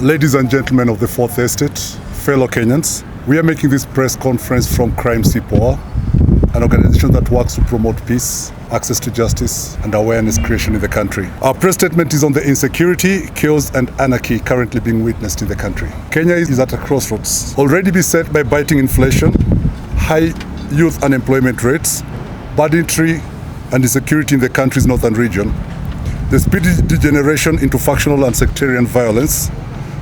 Ladies and gentlemen of the Fourth Estate, fellow Kenyans, we are making this press conference from Crime Si Poa, an organization that works to promote peace, access to justice, and awareness creation in the country. Our press statement is on the insecurity, chaos, and anarchy currently being witnessed in the country. Kenya is at a crossroads, already beset by biting inflation, high youth unemployment rates, banditry, and insecurity in the country's northern region, the speedy degeneration into factional and sectarian violence,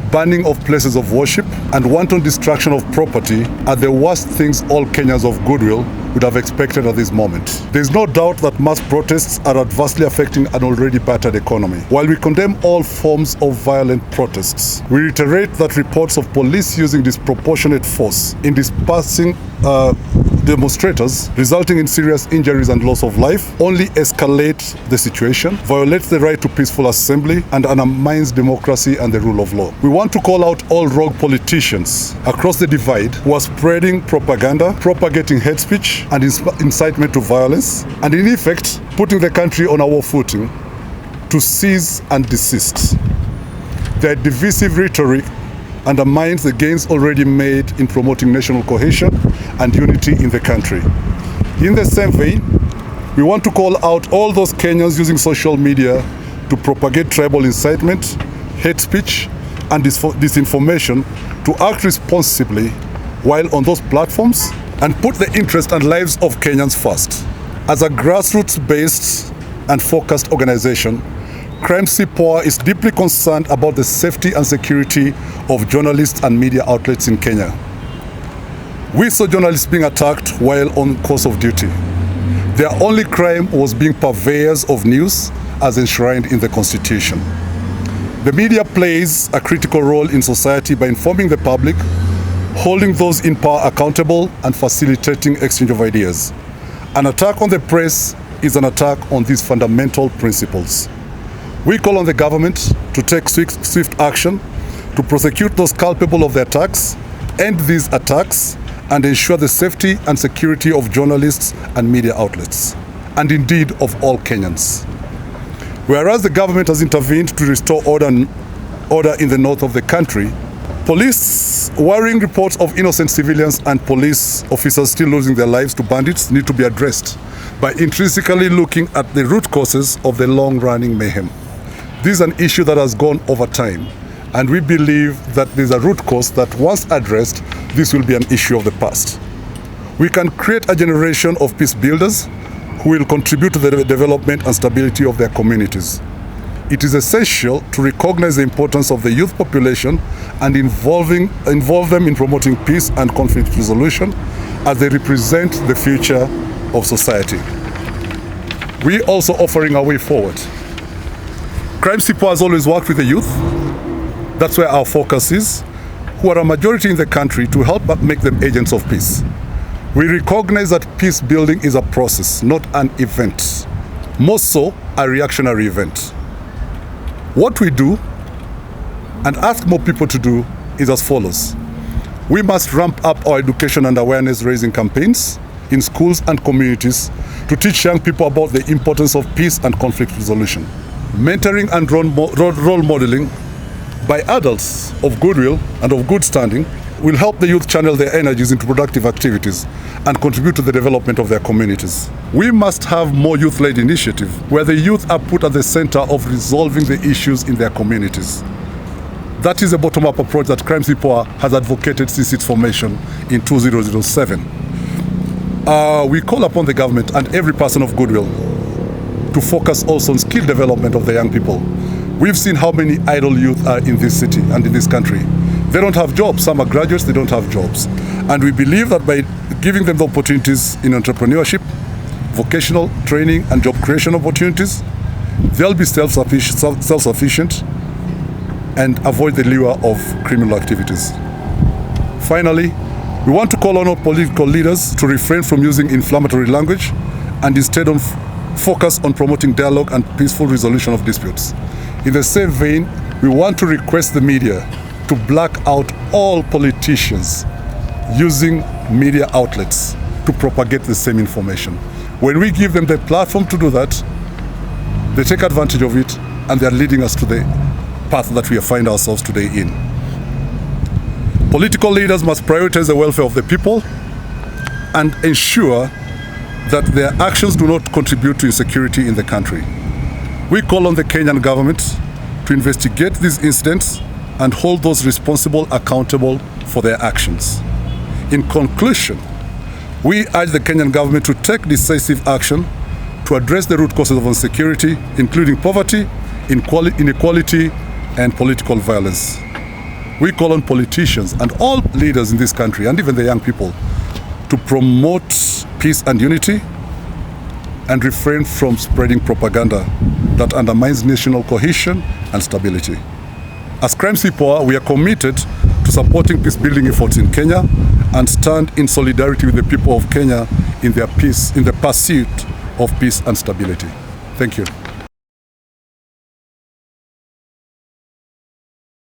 banning of places of worship, and wanton destruction of property are the worst things all Kenyans of goodwill would have expected at this moment. There is no doubt that mass protests are adversely affecting an already battered economy. While we condemn all forms of violent protests, we reiterate that reports of police using disproportionate force in dispersing demonstrators, resulting in serious injuries and loss of life, only escalate the situation, violates the right to peaceful assembly, and undermines democracy and the rule of law. We want to call out all rogue politicians across the divide who are spreading propaganda, propagating hate speech, and incitement to violence, and in effect, putting the country on a war footing, to cease and desist. Their divisive rhetoric undermines the gains already made in promoting national cohesion and unity in the country. In the same vein, we want to call out all those Kenyans using social media to propagate tribal incitement, hate speech, and disinformation to act responsibly while on those platforms and put the interest and lives of Kenyans first. As a grassroots-based and focused organization, Crime Si Poa is deeply concerned about the safety and security of journalists and media outlets in Kenya. We saw journalists being attacked while on course of duty. Their only crime was being purveyors of news as enshrined in the Constitution. The media plays a critical role in society by informing the public, holding those in power accountable, and facilitating exchange of ideas. An attack on the press is an attack on these fundamental principles. We call on the government to take swift action to prosecute those culpable of the attacks, end these attacks, and ensure the safety and security of journalists and media outlets, and indeed of all Kenyans. Whereas the government has intervened to restore order in the north of the country, police worrying reports of innocent civilians and police officers still losing their lives to bandits need to be addressed by intrinsically looking at the root causes of the long-running mayhem. This is an issue that has gone over time, and we believe that there's a root cause that once addressed, this will be an issue of the past. We can create a generation of peace builders who will contribute to the development and stability of their communities. It is essential to recognize the importance of the youth population and involve them in promoting peace and conflict resolution as they represent the future of society. We are also offering a way forward. Crime Si Poa has always worked with the youth. That's where our focus is, who are a majority in the country, to help make them agents of peace. We recognize that peace building is a process, not an event. More so, a reactionary event. What we do, and ask more people to do, is as follows. We must ramp up our education and awareness raising campaigns in schools and communities to teach young people about the importance of peace and conflict resolution. Mentoring and role modeling by adults of goodwill and of good standing will help the youth channel their energies into productive activities and contribute to the development of their communities. We must have more youth-led initiative where the youth are put at the center of resolving the issues in their communities. That is a bottom-up approach that Crime Si Poa has advocated since its formation in 2007. We call upon the government and every person of goodwill to focus also on skill development of the young people. We've seen how many idle youth are in this city and in this country. They don't have jobs. Some are graduates, they don't have jobs. And we believe that by giving them the opportunities in entrepreneurship, vocational training, and job creation opportunities, they'll be self-sufficient and avoid the lure of criminal activities. Finally, we want to call on all political leaders to refrain from using inflammatory language and instead focus on promoting dialogue and peaceful resolution of disputes. In the same vein, we want to request the media to black out all politicians using media outlets to propagate the same information. When we give them the platform to do that, they take advantage of it and they are leading us to the path that we find ourselves today in. Political leaders must prioritize the welfare of the people and ensure that their actions do not contribute to insecurity in the country. We call on the Kenyan government to investigate these incidents and hold those responsible accountable for their actions. In conclusion, we urge the Kenyan government to take decisive action to address the root causes of insecurity, including poverty, inequality, and political violence. We call on politicians and all leaders in this country, and even the young people, to promote peace and unity and refrain from spreading propaganda that undermines national cohesion and stability. As Crime Si Poa, we are committed to supporting peace-building efforts in Kenya and stand in solidarity with the people of Kenya in the pursuit of peace and stability. Thank you.